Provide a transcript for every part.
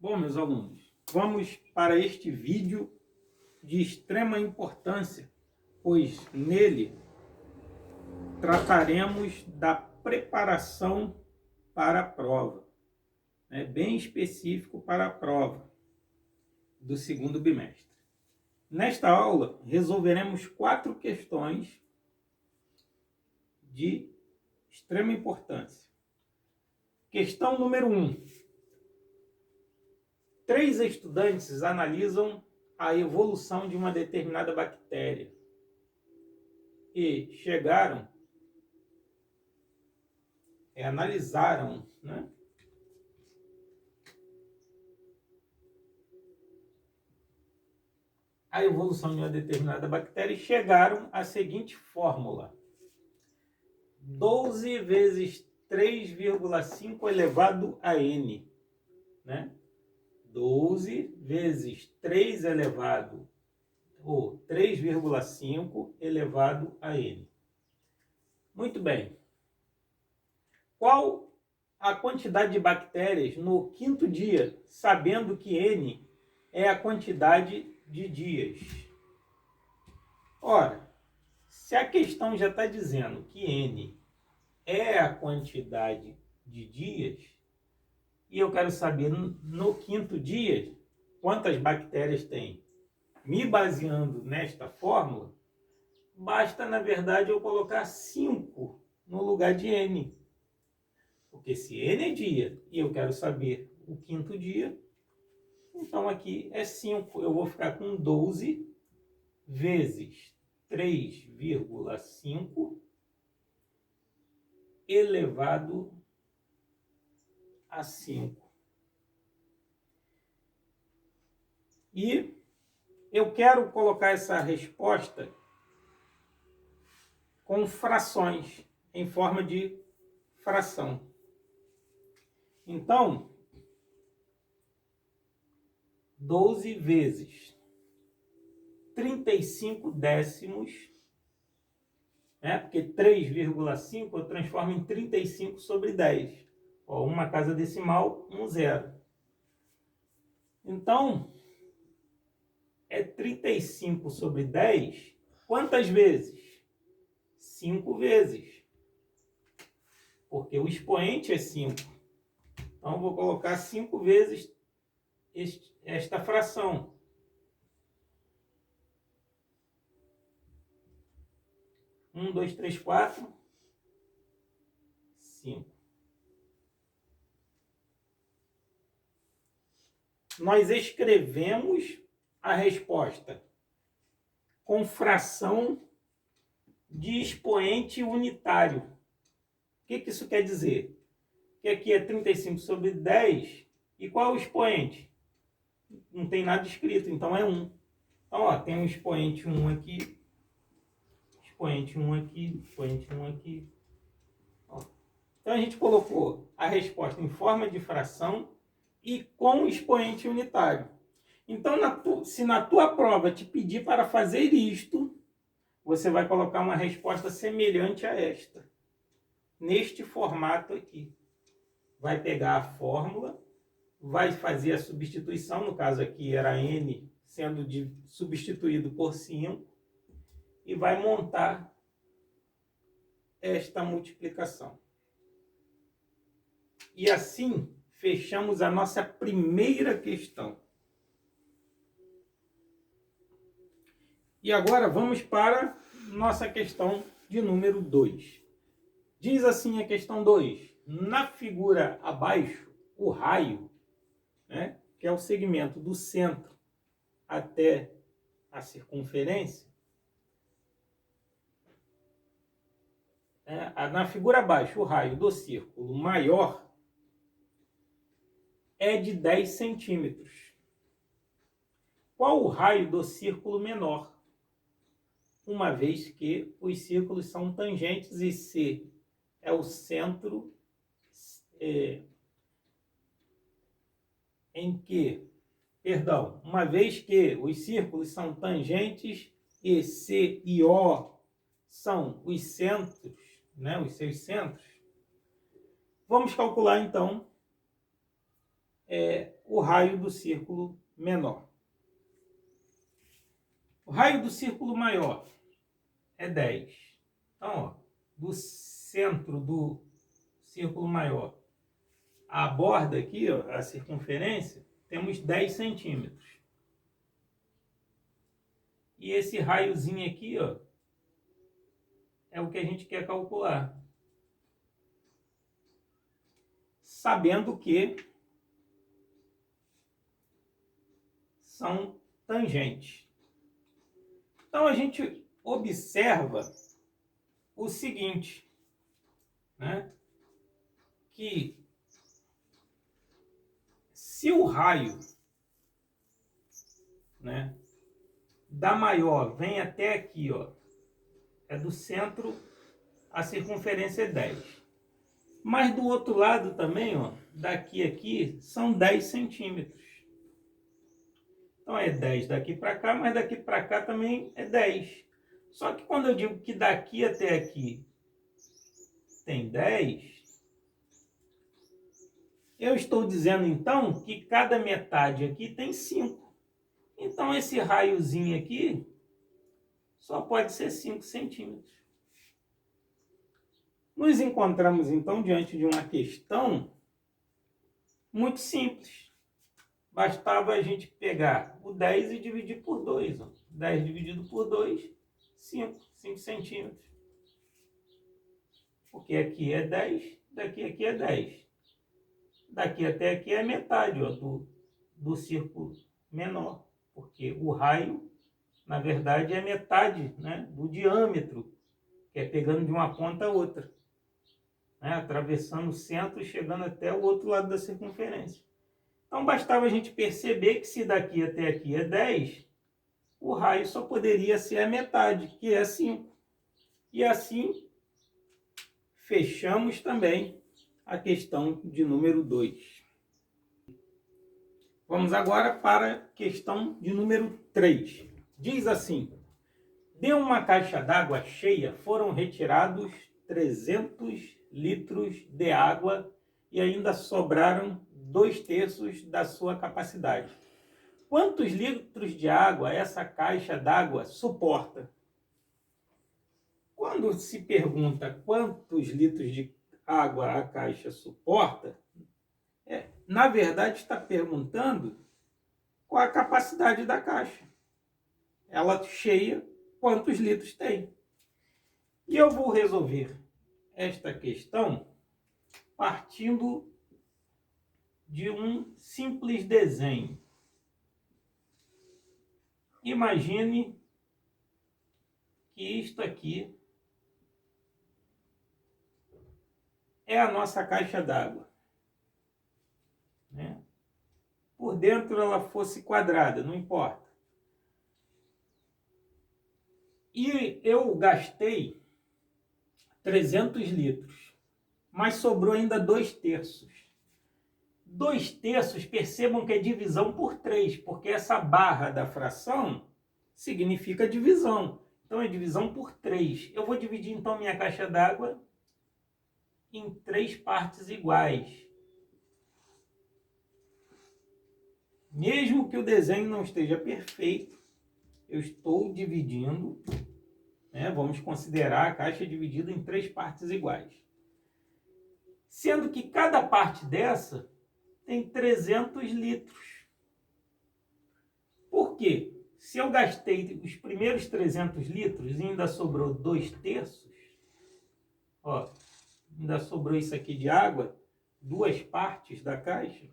Bom, meus alunos, vamos para este vídeo de extrema importância, pois nele trataremos da preparação para a prova, bem específico para a prova do segundo bimestre. Nesta aula, resolveremos 4 questões de extrema importância. Questão número 1. 3 estudantes analisam a evolução de uma determinada bactéria e analisaram, a evolução de uma determinada bactéria e chegaram à seguinte fórmula: 12 vezes 3,5 elevado a n, 12 vezes 3 elevado, ou 3,5 elevado a n. Muito bem. Qual a quantidade de bactérias no 5º dia, sabendo que n é a quantidade de dias? Ora, se a questão já está dizendo que n é a quantidade de dias, e eu quero saber no 5º dia quantas bactérias tem, me baseando nesta fórmula, basta, na verdade, eu colocar 5 no lugar de n. Porque se n é dia e eu quero saber o 5º dia, então aqui é 5. Eu vou ficar com 12 vezes 3,5 elevado a 5. E eu quero colocar essa resposta com frações, em forma de fração. Então, 12 vezes 35 décimos, porque 3,5 eu transformo em 35 sobre 10. Uma casa decimal, um zero. Então, é 35 sobre 10, quantas vezes? 5 vezes. Porque o expoente é 5. Então, eu vou colocar 5 vezes esta fração. Um, dois, três, 4, 5. Nós escrevemos a resposta com fração de expoente unitário. O que isso quer dizer? Que aqui é 35 sobre 10. E qual é o expoente? Não tem nada escrito, então é 1. Então, tem um expoente 1 aqui, expoente 1 aqui, expoente 1 aqui. Então, a gente colocou a resposta em forma de fração e com expoente unitário. Então, se na tua prova te pedir para fazer isto, você vai colocar uma resposta semelhante a esta, neste formato aqui. Vai pegar a fórmula, vai fazer a substituição, no caso aqui era n sendo substituído por 5, e vai montar esta multiplicação. E assim, fechamos a nossa primeira questão. E agora vamos para nossa questão de número 2. Diz assim a questão 2. Na figura abaixo, o raio, que é o segmento do centro até a circunferência, na figura abaixo, o raio do círculo maior é de 10 centímetros. Qual o raio do círculo menor? Uma vez que os círculos são tangentes e C é o centro uma vez que os círculos são tangentes e C e O são os centros, os seus centros, vamos calcular então o raio do círculo menor. O raio do círculo maior é 10. Então, ó, do centro do círculo maior à borda aqui, ó, a circunferência, temos 10 centímetros. E esse raiozinho aqui, ó, é o que a gente quer calcular. Sabendo que são tangentes. Então a gente observa o seguinte, né? Que se o raio, né, da maior vem até aqui, ó, é do centro, a circunferência é 10. Mas do outro lado também, ó, daqui a aqui, são 10 centímetros. Então é 10 daqui para cá, mas daqui para cá também é 10. Só que quando eu digo que daqui até aqui tem 10, eu estou dizendo então que cada metade aqui tem 5. Então esse raiozinho aqui só pode ser 5 centímetros. Nos encontramos então diante de uma questão muito simples. Bastava a gente pegar o 10 e dividir por 2. Ó. 10 dividido por 2, 5 centímetros. Porque aqui é 10, daqui a aqui é 10. Daqui até aqui é metade, ó, do círculo menor. Porque o raio, na verdade, é metade, né, do diâmetro, que é pegando de uma ponta a outra. Né, atravessando o centro e chegando até o outro lado da circunferência. Então bastava a gente perceber que se daqui até aqui é 10, o raio só poderia ser a metade, que é 5. E assim fechamos também a questão de número 2. Vamos agora para a questão de número 3. Diz assim: de uma caixa d'água cheia foram retirados 300 litros de água e ainda sobraram 2/3 da sua capacidade. Quantos litros de água essa caixa d'água suporta? Quando se pergunta quantos litros de água a caixa suporta, na verdade está perguntando qual a capacidade da caixa. Ela cheia, quantos litros tem? E eu vou resolver esta questão partindo de um simples desenho. Imagine que isto aqui é a nossa caixa d'água. Né? Por dentro ela fosse quadrada, não importa. E eu gastei 300 litros, mas sobrou ainda 2/3. 2/3, percebam que é divisão por 3, porque essa barra da fração significa divisão. Então é divisão por 3. Eu vou dividir então minha caixa d'água em 3 partes iguais. Mesmo que o desenho não esteja perfeito, eu estou dividindo, né? Vamos considerar a caixa dividida em 3 partes iguais. Sendo que cada parte dessa tem 300 litros. Por quê? Se eu gastei os primeiros 300 litros e ainda sobrou 2/3, ó, ainda sobrou isso aqui de água, 2 partes da caixa,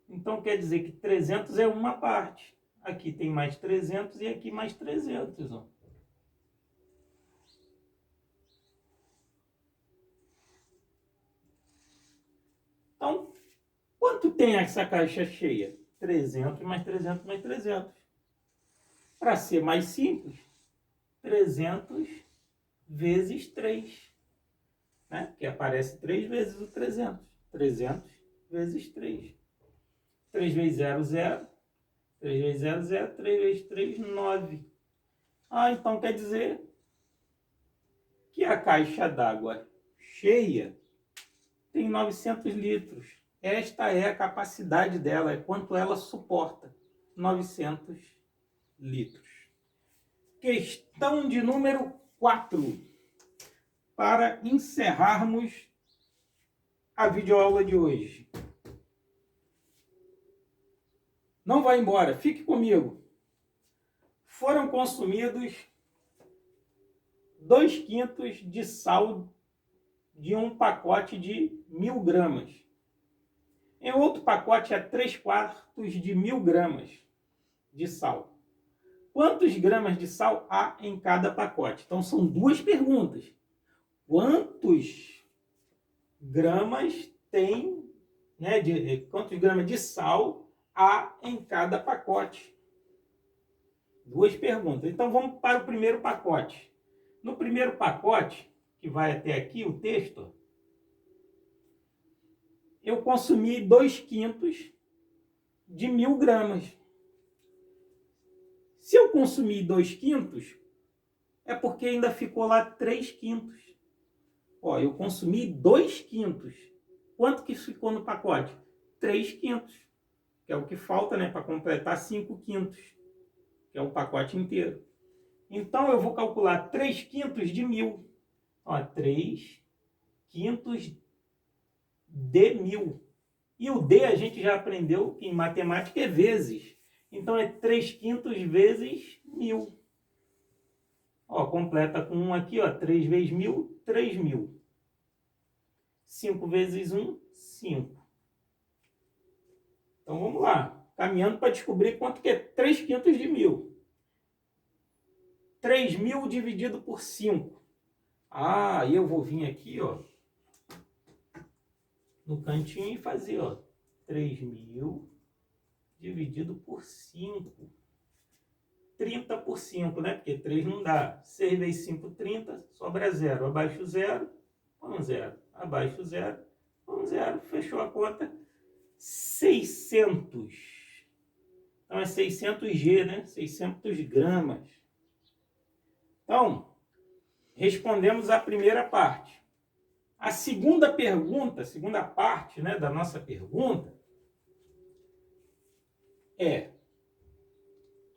então quer dizer que 300 é uma parte. Aqui tem mais 300 e aqui mais 300. Ó. Então, quanto tem essa caixa cheia? 300 mais 300 mais 300. Para ser mais simples, 300 vezes 3. Né? Que aparece 3 vezes o 300. 300 vezes 3. 3 vezes 0, 0. 3 vezes 0, 0. 3 vezes 3, 9. Então quer dizer que a caixa d'água cheia tem 900 litros. Esta é a capacidade dela, é quanto ela suporta, 900 litros. Questão de número 4, para encerrarmos a videoaula de hoje. Não vá embora, fique comigo. Foram consumidos 2/5 de sal de um pacote de 1000 gramas. Em outro pacote é 3/4 de 1000 gramas de sal. Quantos gramas de sal há em cada pacote? Então são duas perguntas. Quantos gramas tem, né, quantos gramas de sal há em cada pacote? Duas perguntas. Então vamos para o primeiro pacote. No primeiro pacote, que vai até aqui o texto, eu consumi 2/5 de 1000 gramas. Se eu consumir 2/5, é porque ainda ficou lá 3/5. Ó, eu consumi 2/5. Quanto que ficou no pacote? 3/5, que é o que falta, né, para completar 5/5, que é o pacote inteiro. Então eu vou calcular 3/5 de 1000. Ó, 3/5 de 1000. E o D a gente já aprendeu que em matemática é vezes. Então é 3/5 vezes 1000. Ó, completa com 1 aqui, ó, 3 vezes 1000, 3000. 5 vezes 1, 5. Então vamos lá, caminhando para descobrir quanto que é 3/5 de 1000. 3000 dividido por 5. Ah, e eu vou vir aqui, ó, no cantinho e fazer, ó, 3000 dividido por 5. 30 por 5, né? Porque 3 não dá. 6 vezes 5, 30. Sobra 0. Abaixo 0, 1, 0. Abaixo 0, 1, 0. Fechou a conta. 600. Então é 600 G, né? 600 gramas. Então, respondemos a primeira parte. A segunda pergunta, a segunda parte, né, da nossa pergunta é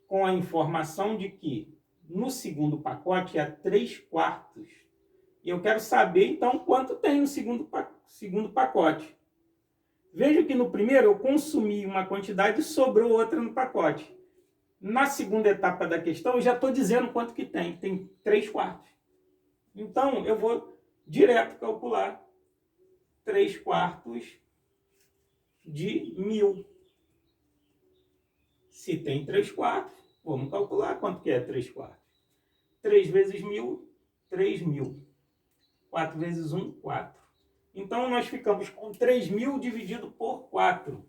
com a informação de que no segundo pacote é 3/4. E eu quero saber, então, quanto tem no segundo pacote. Veja que no primeiro eu consumi uma quantidade e sobrou outra no pacote. Na segunda etapa da questão, eu já estou dizendo quanto que tem. Tem 3/4. Então, eu vou direto calcular 3/4 de 1000. Se tem 3/4, vamos calcular quanto que é 3/4. 3 vezes 1000, 3000. 4 vezes 1, 4. Então, nós ficamos com 3000 dividido por 4.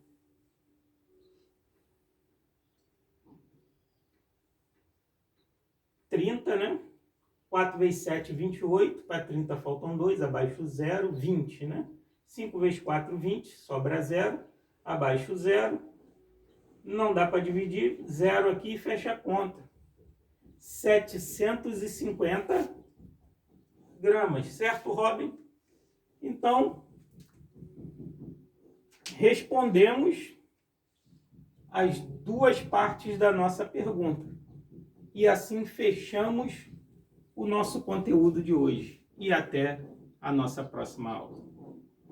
30, né? 4 vezes 7, 28. Para 30 faltam 2, abaixo 0, 20, né? 5 vezes 4, 20, sobra 0. Abaixo 0. Não dá para dividir, 0 aqui e fecha a conta. 750 gramas, certo, Robin? Então, respondemos as duas partes da nossa pergunta. E assim fechamos o nosso conteúdo de hoje. E até a nossa próxima aula.